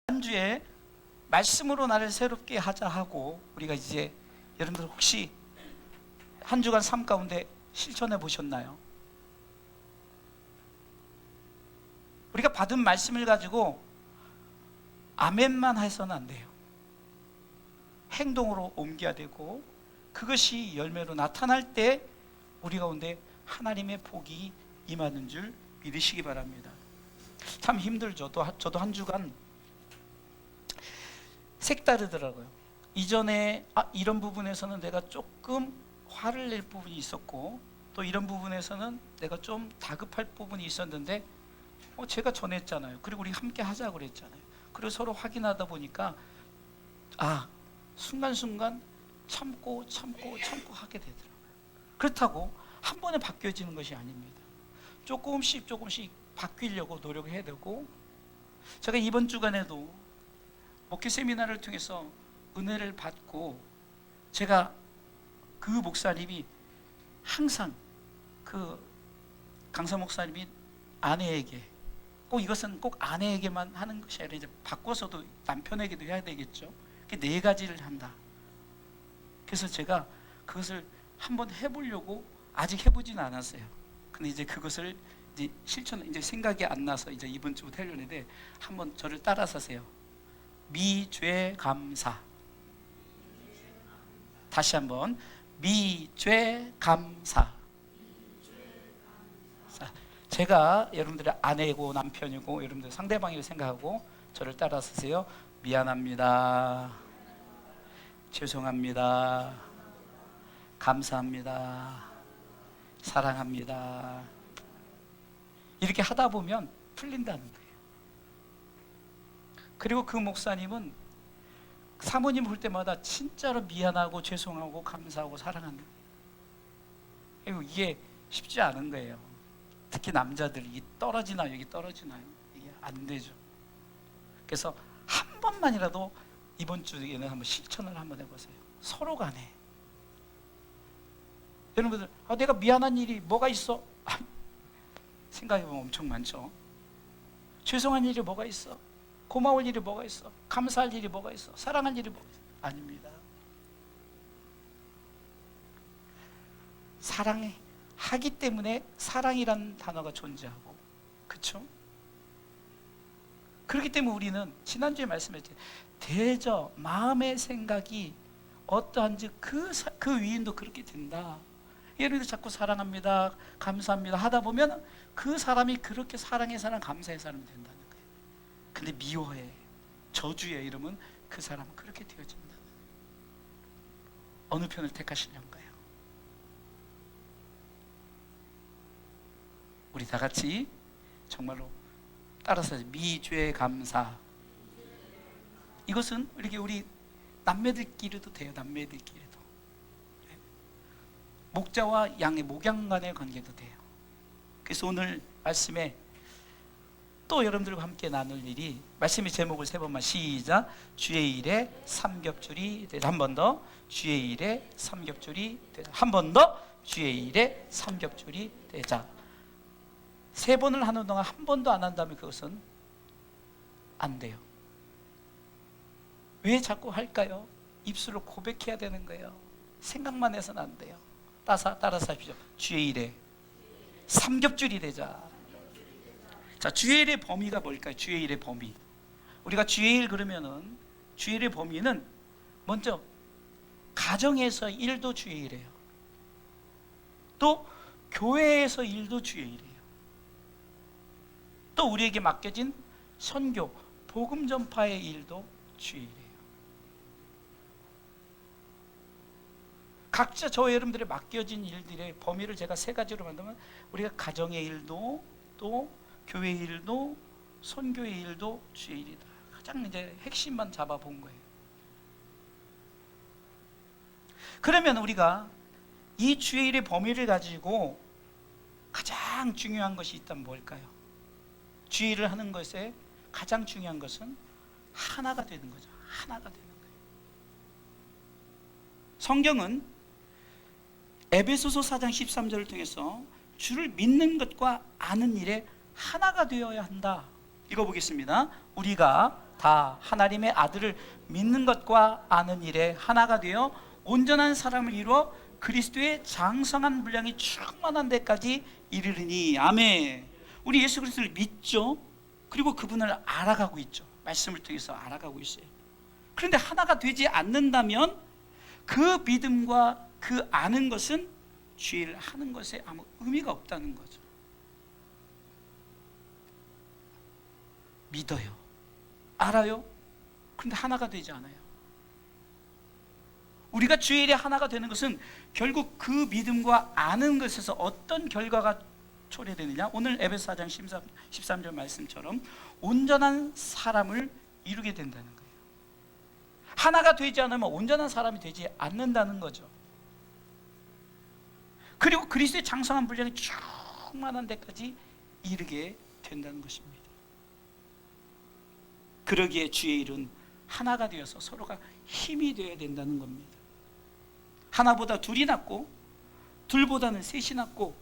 한 주에 말씀으로 나를 새롭게 하자 하고 우리가 이제 여러분들 혹시 한 주간 삶 가운데 실천해 보셨나요? 우리가 받은 말씀을 가지고 아멘만 해서는 안 돼요. 행동으로 옮겨야 되고 그것이 열매로 나타날 때 우리 가운데 하나님의 복이 임하는 줄 믿으시기 바랍니다. 참 힘들죠. 저도 한 주간 색다르더라고요. 이전에 이런 부분에서는 내가 조금 화를 낼 부분이 있었고 또 이런 부분에서는 내가 좀 다급할 부분이 있었는데 제가 전했잖아요. 그리고 우리 함께 하자고 그랬잖아요. 그리고 서로 확인하다 보니까 순간순간 참고 하게 되더라고요. 그렇다고 한 번에 바뀌어지는 것이 아닙니다. 조금씩 바뀌려고 노력해야 되고, 제가 이번 주간에도 목회 세미나를 통해서 은혜를 받고, 제가 그 목사님이 항상 그 강사 목사님이 아내에게 이것은 꼭 아내에게만 하는 것이 아니라 이제 바꿔서도 남편에게도 해야 되겠죠. 네 가지를 한다. 그래서 제가 그것을 한번 해보려고 아직 해보지는 않았어요. 근데 이제 그것을 이제 이제 생각이 안 나서 이제 이번 주부터 하려는데 한번 저를 따라서 하세요. 미죄감사. 다시 한번 미죄감사. 제가 여러분들의 아내고 남편이고 여러분들 상대방이라고 생각하고 저를 따라서 하세요. 미안합니다. 죄송합니다. 감사합니다. 사랑합니다. 이렇게 하다 보면 풀린다는 거예요. 그리고 그 목사님은 사모님 볼 때마다 진짜로 미안하고 죄송하고 감사하고 사랑하는 거예요. 이게 쉽지 않은 거예요. 특히 남자들이 떨어지나요? 여기 떨어지나요? 이게 안 되죠. 그래서 한 번만이라도 이번 주에는 한번 실천을 한번 해보세요. 서로 간에. 여러분들 내가 미안한 일이 뭐가 있어? 생각해보면 엄청 많죠. 죄송한 일이 뭐가 있어? 고마울 일이 뭐가 있어? 감사할 일이 뭐가 있어? 사랑할 일이 뭐가 있어? 아닙니다. 사랑하기 때문에 사랑이라는 단어가 존재하고, 그렇죠? 그렇기 때문에 우리는 지난주에 말씀했죠. 대저 마음의 생각이 어떠한지 그 위인도 그렇게 된다. 예를 들어 자꾸 사랑합니다, 감사합니다 하다 보면 그 사람이 그렇게 사랑해 사람, 감사해 사람이 된다는 거예요. 근데 미워해, 저주해 이러면 그 사람은 그렇게 되어진다. 어느 편을 택하시려는가요? 우리 다 같이 정말로 따라서 미죄 감사. 이것은 이렇게 우리 남매들끼리도 돼요. 남매들끼리도. 목자와 양의 목양 간의 관계도 돼요. 그래서 오늘 말씀에 또 여러분들과 함께 나눌 일이, 말씀의 제목을 세 번만 시작. 주의 일에 삼겹줄이 되자. 한 번 더. 주의 일에 삼겹줄이 되자. 한 번 더. 주의 일에 삼겹줄이 되자. 세 번을 하는 동안 한 번도 안 한다면 그것은 안 돼요. 왜 자꾸 할까요? 입술로 고백해야 되는 거예요. 생각만 해서는 안 돼요. 따라서 하십시오. 주의 일에 삼겹줄이 되자. 자, 주의 일의 범위가 뭘까요? 주의 일의 범위. 우리가 주의 일 그러면은 주의 일의 범위는 먼저 가정에서 일도 주의 일이에요. 또 교회에서 일도 주의 일이에요. 또 우리에게 맡겨진 선교, 복음 전파의 일도 주의 일이에요. 각자 저 여러분들의 맡겨진 일들의 범위를 제가 세 가지로 만들면 우리가 가정의 일도 또 교회의 일도 선교의 일도 주의 일이다. 가장 이제 핵심만 잡아본 거예요. 그러면 우리가 이 주의 일의 범위를 가지고 가장 중요한 것이 있다면 뭘까요? 주의 일을 하는 것에 가장 중요한 것은 하나가 되는 거죠. 하나가 되는 거예요. 성경은 에베소서 4장 13절을 통해서 주를 믿는 것과 아는 일에 하나가 되어야 한다. 읽어보겠습니다. 우리가 다 하나님의 아들을 믿는 것과 아는 일에 하나가 되어 온전한 사람을 이루어 그리스도의 장성한 분량이 충만한 데까지 이르르니. 아멘. 우리 예수 그리스도를 믿죠. 그리고 그분을 알아가고 있죠. 말씀을 통해서 알아가고 있어요. 그런데 하나가 되지 않는다면 그 믿음과 그 아는 것은 주의를 하는 것에 아무 의미가 없다는 거죠. 믿어요, 알아요. 그런데 하나가 되지 않아요. 우리가 주의 일에 하나가 되는 것은 결국 그 믿음과 아는 것에서 어떤 결과가 초래되느냐. 오늘 에베소 4장 13절 말씀처럼 온전한 사람을 이루게 된다는 거예요. 하나가 되지 않으면 온전한 사람이 되지 않는다는 거죠. 그리고 그리스도의 장성한 분량이 충만한 데까지 이르게 된다는 것입니다. 그러기에 주의 일은 하나가 되어서 서로가 힘이 되어야 된다는 겁니다. 하나보다 둘이 낫고, 둘보다는 셋이 낫고,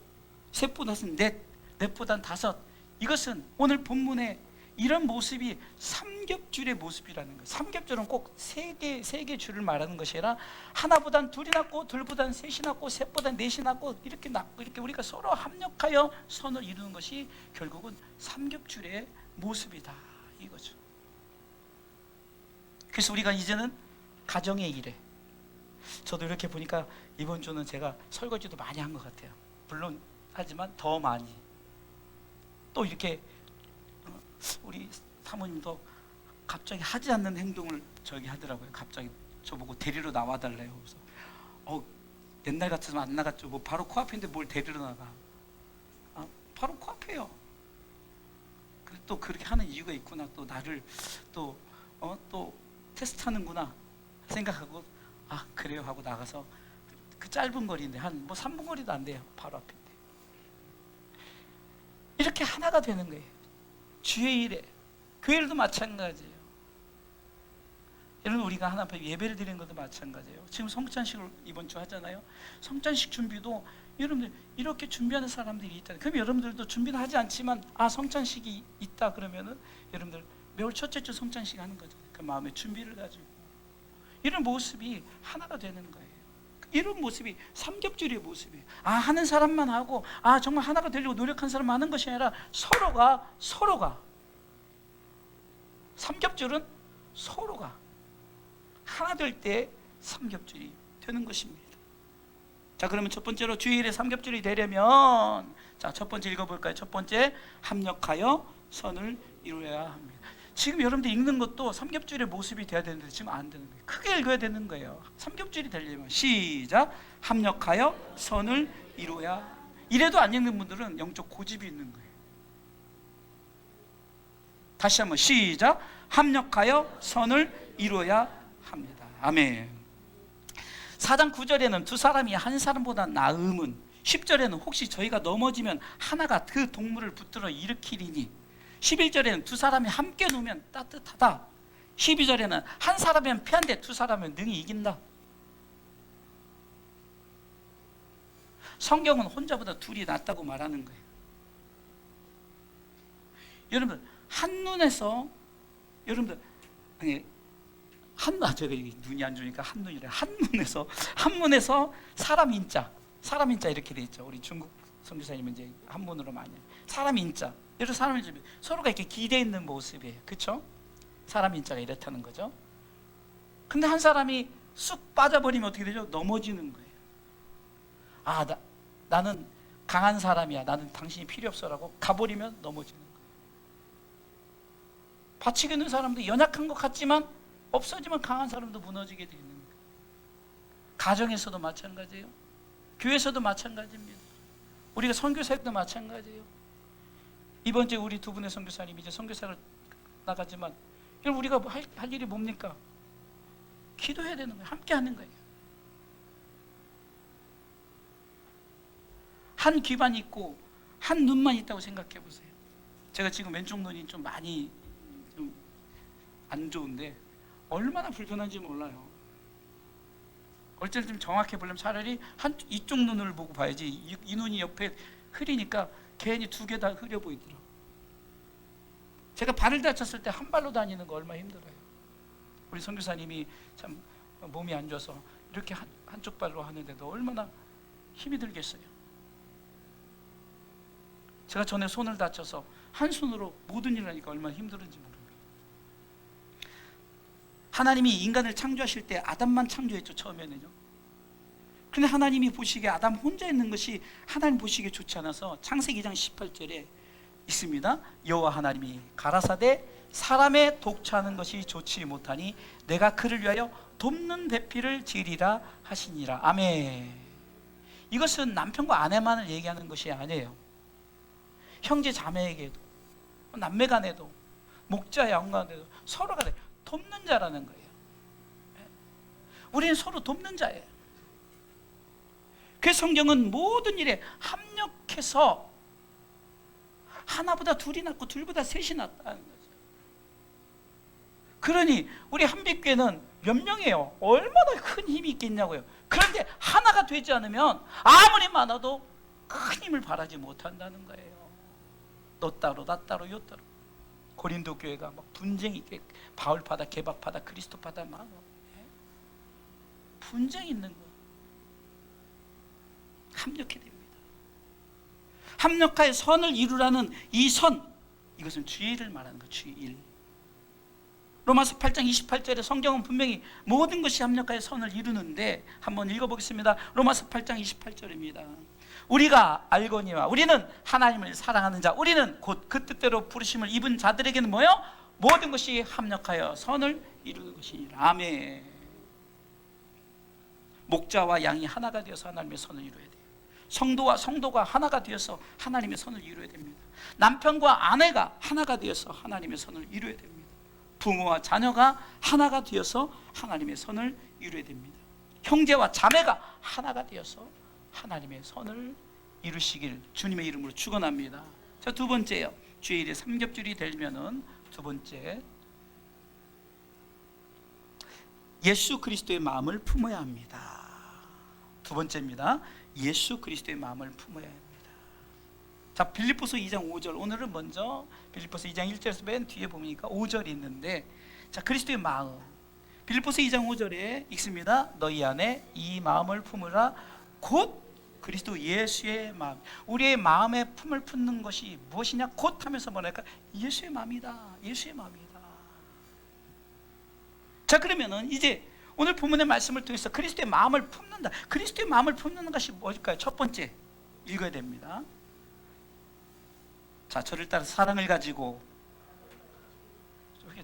셋보다는 넷, 넷보다는 다섯. 이것은 오늘 본문에 이런 모습이 삼겹줄의 모습이라는 거예요. 삼겹줄은 꼭 세 개 줄을 말하는 것이 아니라 하나보단 둘이 낫고, 둘보단 셋이 낫고, 셋보단 넷이 낫고, 이렇게 낫고, 이렇게 우리가 서로 합력하여 선을 이루는 것이 결국은 삼겹줄의 모습이다, 이거죠. 그래서 우리가 이제는 가정의 일에, 저도 이렇게 보니까 이번 주는 제가 설거지도 많이 한 것 같아요. 물론 하지만 더 많이. 또 이렇게 우리 사모님도 갑자기 하지 않는 행동을 저기 하더라고요. 갑자기 저보고 데리러 나와달래요. 그래서 옛날 같으면 안 나갔죠. 뭐 바로 코앞인데 뭘 데리러 나가. 바로 코앞이에요. 그래 또 그렇게 하는 이유가 있구나. 또 나를 또 테스트하는구나 생각하고 그래요 하고 나가서 그 짧은 거리인데 한 3분 거리도 안 돼요. 바로 앞인데. 이렇게 하나가 되는 거예요. 주의 일에. 교회도 마찬가지예요. 여러분 우리가 하나 앞에 예배를 드리는 것도 마찬가지예요. 지금 성찬식을 이번 주 하잖아요. 성찬식 준비도 여러분들 이렇게 준비하는 사람들이 있다. 그럼 여러분들도 준비는 하지 않지만 성찬식이 있다 그러면은 여러분들 매월 첫째 주 성찬식 하는 거죠. 그 마음의 준비를 가지고 이런 모습이 하나가 되는 거예요. 이런 모습이 삼겹줄의 모습이에요. 하는 사람만 하고 정말 하나가 되려고 노력한 사람만 하는 것이 아니라 서로가 삼겹줄은 서로가 하나 될 때 삼겹줄이 되는 것입니다. 자, 그러면 첫 번째로 주의 일에 삼겹줄이 되려면 첫 번째 읽어볼까요? 첫 번째, 합력하여 선을 이루어야 합니다. 지금 여러분들 읽는 것도 삼겹줄의 모습이 돼야 되는데 지금 안 되는 거예요. 크게 읽어야 되는 거예요. 삼겹줄이 되려면 시작. 합력하여 선을 이루어야. 이래도 안 읽는 분들은 영적 고집이 있는 거예요. 다시 한번 시작. 합력하여 선을 이루어야 합니다. 아멘. 4장 9절에는 두 사람이 한 사람보다 나음은, 10절에는 혹시 저희가 넘어지면 하나가 그 동물을 붙들어 일으키리니, 11절에는 두 사람이 함께 누우면 따뜻하다, 12절에는 한 사람이면 패한데 두 사람은 능히 이긴다. 성경은 혼자보다 둘이 낫다고 말하는 거예요. 여러분 한눈에서 제가 눈이 안 좋으니까 한눈이래. 한문에서 사람 인자 이렇게 돼 있죠. 우리 중국 선교사님은 이제 한문으로 많이 해요. 사람 인자. 여러 사람이 서로가 이렇게 기대 있는 모습이에요. 그렇죠? 사람 인자가 이렇다는 거죠. 근데 한 사람이 쑥 빠져버리면 어떻게 되죠? 넘어지는 거예요. 나는 강한 사람이야. 나는 당신이 필요 없어라고 가버리면 넘어지는 거예요. 받치고 있는 사람도 연약한 것 같지만 없어지면 강한 사람도 무너지게 되는 거예요. 가정에서도 마찬가지예요. 교회에서도 마찬가지입니다. 우리가 선교사역도 마찬가지예요. 이번 주에 우리 두 분의 선교사님이 이제 선교사를 나가지만 여러분 우리가 할 일이 뭡니까? 기도해야 되는 거예요. 함께 하는 거예요. 한 귀만 있고 한 눈만 있다고 생각해 보세요. 제가 지금 왼쪽 눈이 좀 많이 안 좋은데 얼마나 불편한지 몰라요. 어쩔 좀 정확해 보려면 차라리 이쪽 눈을 보고 봐야지. 이 눈이 옆에 흐리니까 괜히 두 개 다 흐려 보이더라고. 제가 발을 다쳤을 때 한 발로 다니는 거 얼마나 힘들어요. 우리 선교사님이 참 몸이 안 좋아서 이렇게 한쪽 발로 하는데도 얼마나 힘이 들겠어요. 제가 전에 손을 다쳐서 한 손으로 모든 일을 하니까 얼마나 힘들은지 모릅니다. 하나님이 인간을 창조하실 때 아담만 창조했죠, 처음에는요. 근데 하나님이 보시기에 아담 혼자 있는 것이 하나님 보시기에 좋지 않아서 창세기 2장 18절에 있습니다. 여호와 하나님이 가라사대 사람의 독차하는 것이 좋지 못하니 내가 그를 위하여 돕는 배필을 지으리라 하시니라. 아멘. 이것은 남편과 아내만을 얘기하는 것이 아니에요. 형제 자매에게도, 남매 간에도, 목자 양간에도 서로가 돕는 자라는 거예요. 우리는 서로 돕는 자예요. 그 성경은 모든 일에 합력해서 하나보다 둘이 낫고 둘보다 셋이 낫다는 거죠. 그러니 우리 한빛교회는 몇 명이에요? 얼마나 큰 힘이 있겠냐고요. 그런데 하나가 되지 않으면 아무리 많아도 큰 힘을 발하지 못한다는 거예요. 너 따로 나 따로 요 따로. 고린도 교회가 막 분쟁이 있게 바울파다 게바파다 그리스도파다 막 분쟁이 있는 거. 합력해야 됩니다. 합력하여 선을 이루라는 이 선, 이것은 주의를 말하는 거. 주의. 로마서 8장 28절에 성경은 분명히 모든 것이 합력하여 선을 이루는데 한번 읽어보겠습니다. 로마서 8장 28절입니다. 우리가 알거니와 우리는 하나님을 사랑하는 자, 우리는 곧 그 뜻대로 부르심을 입은 자들에게는 뭐요? 모든 것이 합력하여 선을 이루는 것이니라. 아멘. 목자와 양이 하나가 되어서 하나님의 선을 이루어야 돼요. 성도와 성도가 하나가 되어서 하나님의 선을 이루어야 됩니다. 남편과 아내가 하나가 되어서 하나님의 선을 이루어야 됩니다. 부모와 자녀가 하나가 되어서 하나님의 선을 이루어야 됩니다. 형제와 자매가 하나가 되어서 하나님의 선을 이루시길 주님의 이름으로 축원합니다. 자, 두 번째요. 주의 일에 삼겹줄이 되면은 두 번째, 예수 그리스도의 마음을 품어야 합니다. 두 번째입니다. 예수 그리스도의 마음을 품어야 합니다. 자, 빌립보서 2장 5절. 오늘은 먼저 빌립보서 2장 1절에서 맨 뒤에 보니까 5절이 있는데, 자, 그리스도의 마음. 빌립보서 2장 5절에 읽습니다. 너희 안에 이 마음을 품으라. 곧 그리스도 예수의 마음. 우리의 마음에 품을 품는 것이 무엇이냐? 곧 하면서 뭐랄까? 예수의 마음이다. 예수의 마음이다. 자, 그러면은 이제 오늘 본문의 말씀을 통해서 그리스도의 마음을 품는다. 그리스도의 마음을 품는 것이 뭘까요? 첫 번째 읽어야 됩니다. 자, 저를 따라 사랑을 가지고.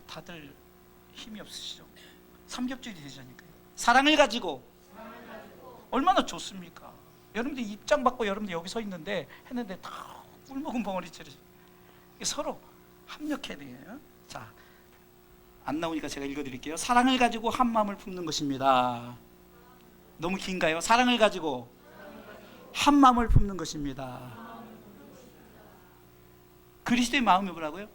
다들 힘이 없으시죠? 삼겹줄이 되자니까요. 사랑을 가지고. 얼마나 좋습니까? 여러분들 입장 받고 여러분들 여기 서 있는데 했는데 다 꿀먹은 벙어리처럼 서로 합력해야 돼요. 자, 안 나오니까 제가 읽어드릴게요. 사랑을 가지고 한 마음을 품는 것입니다. 너무 긴가요? 사랑을 가지고 한 마음을 품는 것입니다. 그리스도의 마음이 뭐라고요?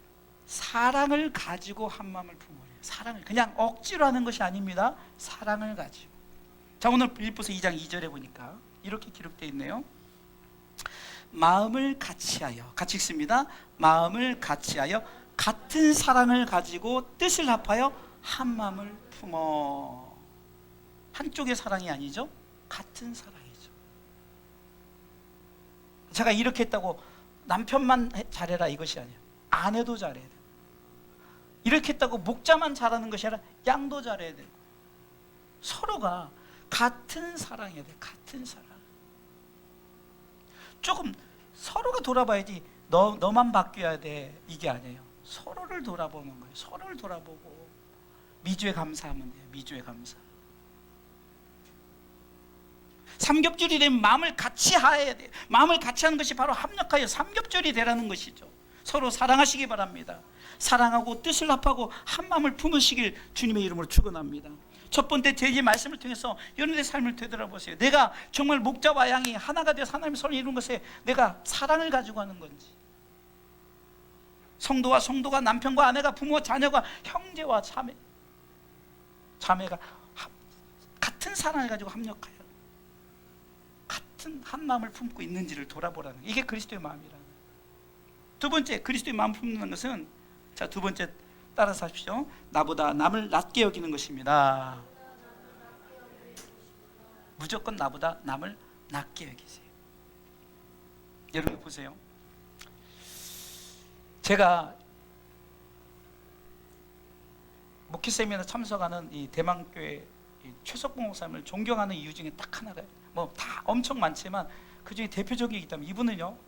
사랑을 가지고 한 마음을 품으래요. 사랑을 그냥 억지로 하는 것이 아닙니다. 사랑을 가지고. 자, 오늘 빌립보서 2장 2절에 보니까 이렇게 기록되어 있네요. 마음을 같이하여, 같이 읽습니다. 마음을 같이하여 같은 사랑을 가지고 뜻을 합하여 한 마음을 품어. 한쪽의 사랑이 아니죠. 같은 사랑이죠. 제가 이렇게 했다고 남편만 잘해라 이것이 아니에요. 아내도 잘해야 돼요. 이렇게 했다고 목자만 잘하는 것이 아니라 양도 잘해야 되고, 서로가 같은 사랑해야 돼요. 같은 사랑. 조금 서로가 돌아봐야지 너만 바뀌어야 돼 이게 아니에요. 서로를 돌아보는 거예요. 서로를 돌아보고 미주에 감사하면 돼요. 미주에 감사. 삼겹줄이 되면 마음을 같이 해야 돼요. 마음을 같이 하는 것이 바로 합력하여 삼겹줄이 되라는 것이죠. 서로 사랑하시기 바랍니다. 사랑하고 뜻을 합하고 한 마음을 품으시길 주님의 이름으로 축원합니다. 첫 번째 제의 말씀을 통해서 여러분의 삶을 되돌아보세요. 내가 정말 목자와 양이 하나가 되어서 하나님의 선을 이루는 것에 내가 사랑을 가지고 하는 건지, 성도와 성도가, 남편과 아내가, 부모와 자녀가, 형제와 자매가 같은 사랑을 가지고 합력하여 같은 한 마음을 품고 있는지를 돌아보라는, 이게 그리스도의 마음이라는. 두 번째 그리스도의 마음 품는 것은 자, 두 번째 따라서 하십시오. 나보다 남을 낮게 여기는 것입니다. 무조건 나보다 남을 낮게 여기세요. 여러분 보세요. 제가 목회 세미나 참석하는 이 대망교회 최석봉 목사님을 존경하는 이유 중에 딱 하나가, 뭐 다 엄청 많지만 그 중에 대표적이기 때문에, 이분은요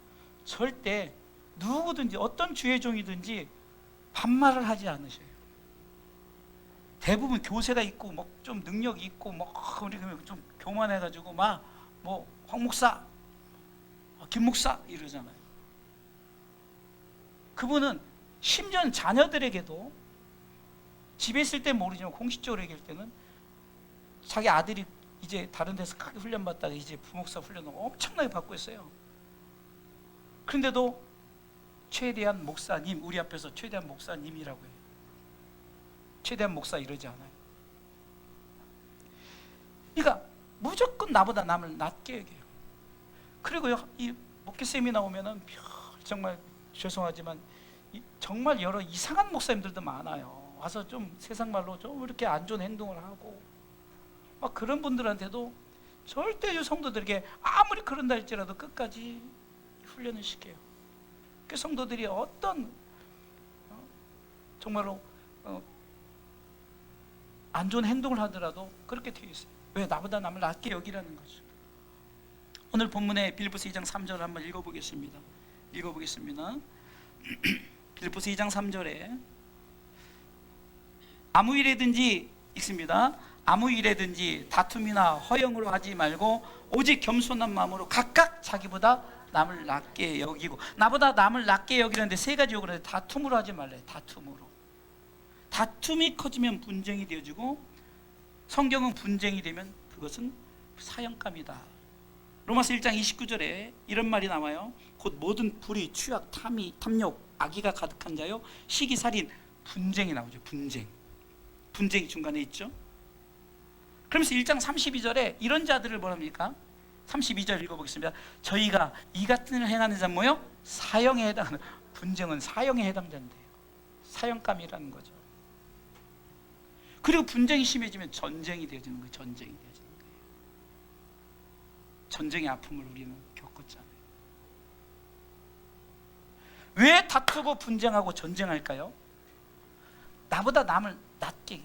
절대 누구든지 어떤 주의 종이든지 반말을 하지 않으셔요. 대부분 교세가 있고 뭐 좀 능력이 있고 뭐 우리 좀 교만해가지고 막 뭐 황 목사, 김 목사 이러잖아요. 그분은 심지어 자녀들에게도 집에 있을 때 모르지만 공식적으로 얘기할 때는 자기 아들이 이제 다른 데서 크게 훈련 받다가 이제 부목사 훈련을 엄청나게 받고 있어요. 그런데도 최대한 목사님, 우리 앞에서 최대한 목사님이라고 해요. 최대한 목사 이러지 않아요. 그러니까 무조건 나보다 남을 낮게 여겨요. 그리고요, 이 목회쌤이 나오면은 정말 죄송하지만 정말 여러 이상한 목사님들도 많아요. 와서 좀 세상 말로 좀 이렇게 안 좋은 행동을 하고 막 그런 분들한테도 절대 성도들에게 아무리 그런다 할지라도 끝까지 훈련을 시켜요. 그 성도들이 어떤 정말로 안 좋은 행동을 하더라도 그렇게 되어 있어요. 왜? 나보다 남을 낮게 여기라는 거죠. 오늘 본문의 빌립보서 2장 3절을 한번 읽어보겠습니다. 빌립보서 2장 3절에 아무 일에든지 있습니다. 아무 일에든지 다툼이나 허영으로 하지 말고 오직 겸손한 마음으로 각각 자기보다 남을 낮게 여기고, 나보다 남을 낮게 여기는데 세 가지 요구를 다툼으로 하지 말래요. 다툼이 커지면 분쟁이 되어지고, 성경은 분쟁이 되면 그것은 사형감이다. 로마서 1장 29절에 이런 말이 나와요. 곧 모든 불의, 취악, 탐욕, 악의가 가득한 자요 시기, 살인, 분쟁이 나오죠. 분쟁이 중간에 있죠. 그러면서 1장 32절에 이런 자들을 뭐랍니까? 32절 읽어보겠습니다. 저희가 이 같은 일을 행하는 자는 뭐요? 사형에 해당하는, 분쟁은 사형에 해당된대요. 사형감이라는 거죠. 그리고 분쟁이 심해지면 전쟁이 되어지는 거예요. 전쟁의 아픔을 우리는 겪었잖아요. 왜 다투고 분쟁하고 전쟁할까요? 나보다 남을 낮게,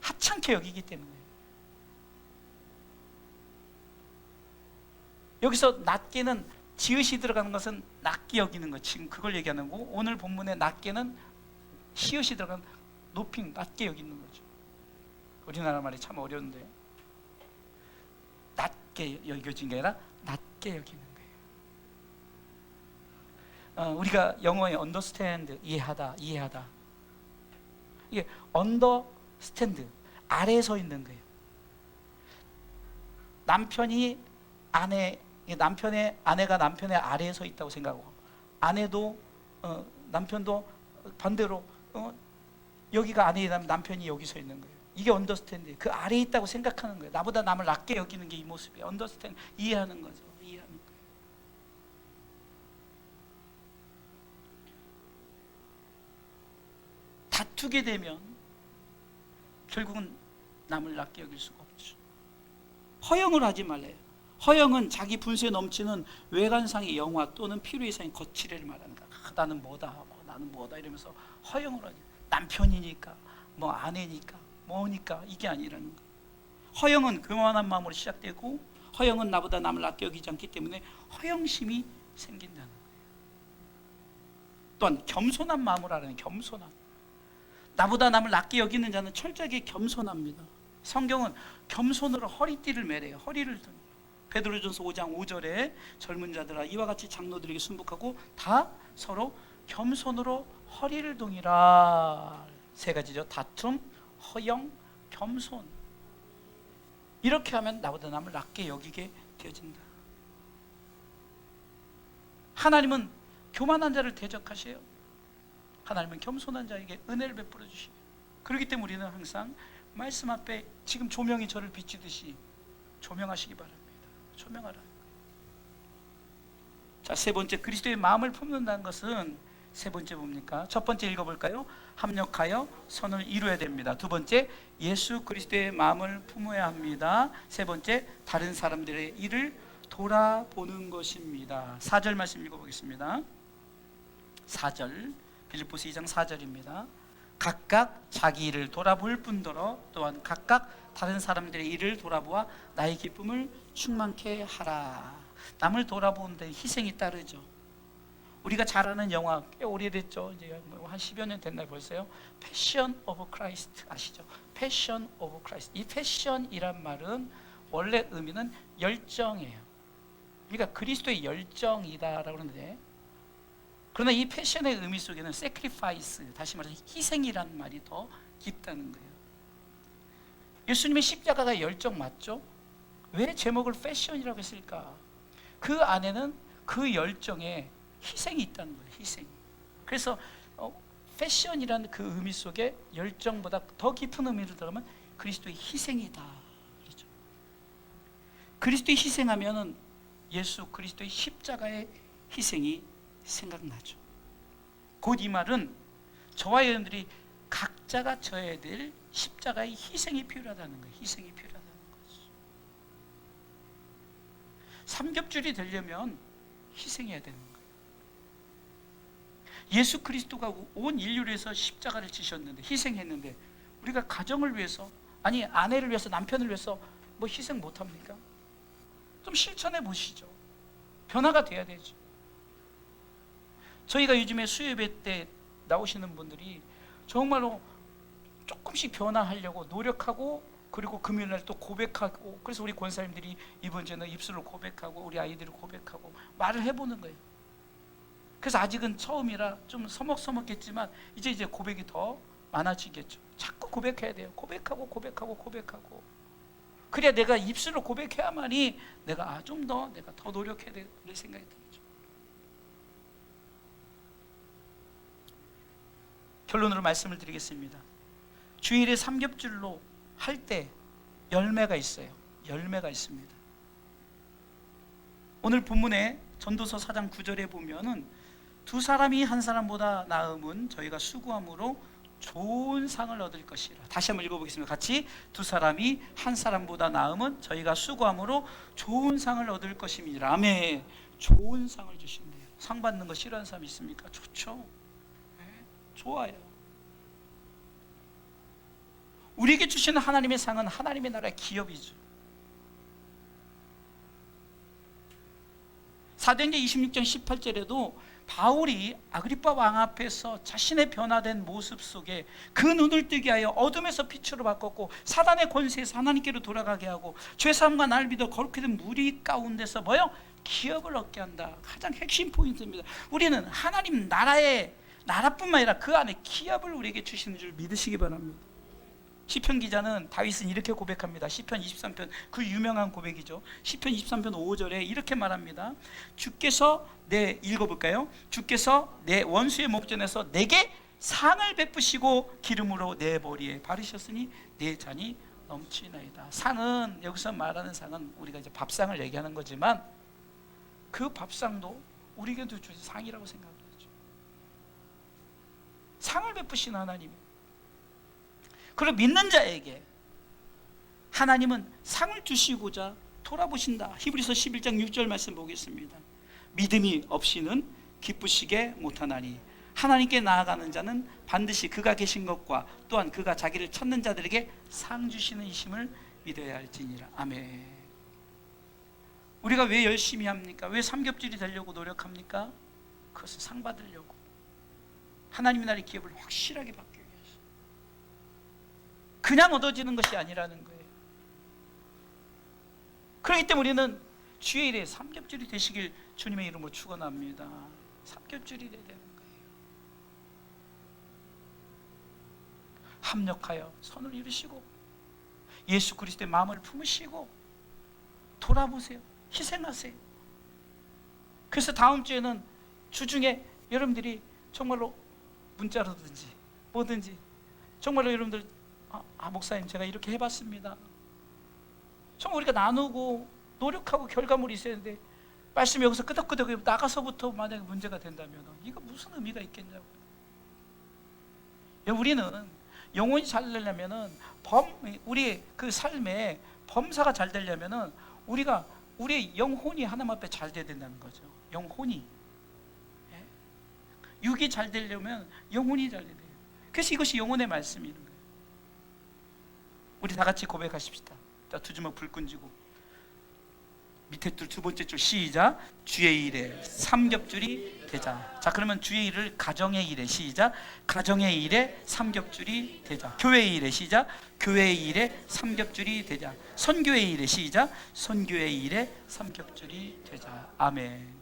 하찮게 여기기 때문에. 여기서 낮게는 지읒이 들어가는 것은 낮게 여기는 것, 지금 그걸 얘기하는 거고, 오늘 본문의 낮게는 시읒이 들어가는 높임, 낮게 여기는 거죠. 우리나라 말이 참 어려운데, 낮게 여겨진 게 아니라 낮게 여기는 거예요. 우리가 영어의 understand, 이해하다. 이게 understand, 아래에 서 있는 거예요. 남편의 아내가 남편의 아래에 서 있다고 생각하고, 아내도 남편도 반대로 여기가 아내이라면 남편이 여기 서 있는 거예요. 이게 언더스탠드, 그 아래에 있다고 생각하는 거예요. 나보다 남을 낮게 여기는 게 이 모습이에요. 언더스탠드, 이해하는 거죠. 다투게 되면 결국은 남을 낮게 여길 수가 없죠. 허영을 하지 말래요. 허영은 자기 분수에 넘치는 외관상의 영화 또는 필요 이상의 거칠애를 말하는 거야. 나는 뭐다 이러면서 허영을 하지. 남편이니까, 뭐 아내니까, 뭐니까, 이게 아니라는 거예요. 허영은 교만한 마음으로 시작되고, 허영은 나보다 남을 낮게 여기지 않기 때문에 허영심이 생긴다는 거예요. 또한 겸손한 마음으로 하라는, 겸손함. 나보다 남을 낮게 여기는 자는 철저하게 겸손합니다. 성경은 겸손으로 허리띠를 매래요. 허리를 든. 베드로전서 5장 5절에 젊은 자들아 이와 같이 장로들에게 순복하고 다 서로 겸손으로 허리를 동이라. 세 가지죠. 다툼, 허영, 겸손. 이렇게 하면 나보다 남을 낮게 여기게 되어진다. 하나님은 교만한 자를 대적하세요. 하나님은 겸손한 자에게 은혜를 베풀어 주시고, 그렇기 때문에 우리는 항상 말씀 앞에 지금 조명이 저를 비치듯이 조명하시기 바랍니다. 조명하라. 자, 세 번째, 그리스도의 마음을 품는다는 것은 세 번째 뭡니까? 첫 번째 읽어볼까요? 합력하여 선을 이루어야 됩니다. 두 번째, 예수 그리스도의 마음을 품어야 합니다. 세 번째, 다른 사람들의 일을 돌아보는 것입니다. 4절 말씀 읽어보겠습니다. 4절, 빌립보서 2장 4절입니다. 각각 자기 일을 돌아볼 뿐더러 또한 각각 다른 사람들의 일을 돌아보아 나의 기쁨을 충만케 하라. 남을 돌아보는 데 희생이 따르죠. 우리가 잘 아는 영화, 꽤 오래됐죠. 이제 한 10여 년 됐나 벌써요. 패션 오브 크라이스트 아시죠? 패션 오브 크라이스트. 이 패션이란 말은 원래 의미는 열정이에요. 그러니까 그리스도의 열정이다라고 하는데, 그러나 이 패션의 의미 속에는 sacrifice, 다시 말해서 희생이라는 말이 더 깊다는 거예요. 예수님의 십자가가 열정 맞죠? 왜 제목을 패션이라고 했을까? 그 안에는 그 열정에 희생이 있다는 거예요. 희생. 그래서 패션이라는 그 의미 속에 열정보다 더 깊은 의미를 들어가면 그리스도의 희생이다. 그렇죠? 그리스도의 희생하면은 예수 그리스도의 십자가의 희생이 생각나죠. 곧 이 말은 저와 여러분들이 각자가 져야 될 십자가의 희생이 필요하다는 거예요. 희생이 필요하다는 거죠. 삼겹줄이 되려면 희생해야 되는 거예요. 예수 그리스도가 온 인류를 위해서 십자가를 지셨는데, 희생했는데, 우리가 가정을 위해서, 아니 아내를 위해서, 남편을 위해서 뭐 희생 못합니까? 좀 실천해 보시죠. 변화가 돼야 되죠. 저희가 요즘에 수요예배 때 나오시는 분들이 정말로 조금씩 변화하려고 노력하고, 그리고 금요일날 또 고백하고, 그래서 우리 권사님들이 이번 주에는 입술로 고백하고 우리 아이들을 고백하고 말을 해보는 거예요. 그래서 아직은 처음이라 좀 서먹서먹겠지만 이제 고백이 더 많아지겠죠. 자꾸 고백해야 돼요. 고백하고 그래야 내가 입술로 고백해야만이 내가 좀 더 내가 더 노력해야 될 생각이 들죠. 결론으로 말씀을 드리겠습니다. 주일에 삼겹줄로 할 때 열매가 있어요. 열매가 있습니다. 오늘 본문에 전도서 4장 9절에 보면은 두 사람이 한 사람보다 나음은 저희가 수고함으로 좋은 상을 얻을 것이라. 다시 한번 읽어보겠습니다. 같이. 두 사람이 한 사람보다 나음은 저희가 수고함으로 좋은 상을 얻을 것임이라. 아멘. 좋은 상을 주신대요. 상 받는 거 싫어하는 사람 있습니까? 좋죠. 네, 좋아요. 우리에게 주시는 하나님의 상은 하나님의 나라의 기업이죠. 사도행전 26장 18절에도 바울이 아그리빠 왕 앞에서 자신의 변화된 모습 속에 그 눈을 뜨게 하여 어둠에서 빛으로 바꿨고 사단의 권세에서 하나님께로 돌아가게 하고 죄사함과 날 믿어 거룩히 된 무리 가운데서 뭐요? 기업을 얻게 한다. 가장 핵심 포인트입니다. 우리는 하나님 나라뿐만 아니라 그 안에 기업을 우리에게 주시는 줄 믿으시기 바랍니다. 시편 기자는 다윗은 이렇게 고백합니다. 시편 23편, 그 유명한 고백이죠. 시편 23편 5절에 이렇게 말합니다. 주께서 읽어볼까요? 주께서 내 원수의 목전에서 내게 상을 베푸시고 기름으로 내 머리에 바르셨으니 내 잔이 넘치나이다. 상은, 여기서 말하는 상은 우리가 이제 밥상을 얘기하는 거지만 그 밥상도 우리에게도 주신 상이라고 생각하죠. 상을 베푸신 하나님. 그리고 믿는 자에게 하나님은 상을 주시고자 돌아보신다. 히브리서 11장 6절 말씀 보겠습니다. 믿음이 없이는 기쁘시게 못하나니 하나님께 나아가는 자는 반드시 그가 계신 것과 또한 그가 자기를 찾는 자들에게 상 주시는 이심을 믿어야 할지니라. 아멘. 우리가 왜 열심히 합니까? 왜 삼겹줄이 되려고 노력합니까? 그것은 상 받으려고, 하나님의 나라의 기업을 확실하게 받기 위해서. 그냥 얻어지는 것이 아니라는 거예요. 그렇기 때문에 우리는 주일에 삼겹줄이 되시길 주님의 이름으로 축원합니다. 삼겹줄이 되는 거예요. 합력하여 선을 이루시고 예수 그리스도의 마음을 품으시고 돌아보세요. 희생하세요. 그래서 다음 주에는 주중에 여러분들이 정말로 문자로든지 뭐든지 정말로 여러분들 목사님 제가 이렇게 해봤습니다. 정말 우리가 나누고 노력하고 결과물이 있어야 되는데 말씀이 여기서 끄덕끄덕 나가서부터 만약에 문제가 된다면 이거 무슨 의미가 있겠냐고요. 우리는 영혼이 잘 되려면은 우리 그 삶에 범사가 잘 되려면은 우리가 우리의 영혼이 하나님 앞에 잘 돼야 된다는 거죠. 영혼이. 예? 육이 잘 되려면 영혼이 잘 돼야 돼요. 그래서 이것이 영혼의 말씀이는 거예요. 우리 다 같이 고백하십시다. 두 주먹 불 끈지고 밑에 두 번째 줄 시작. 주의 일에 삼겹줄이 되자. 자, 그러면 주의 일을 가정의 일에 시작. 가정의 일에 삼겹줄이 되자. 교회의 일에 시작. 교회의 일에 삼겹줄이 되자. 선교의 일에 시작. 선교의 일에 삼겹줄이 되자. 아멘.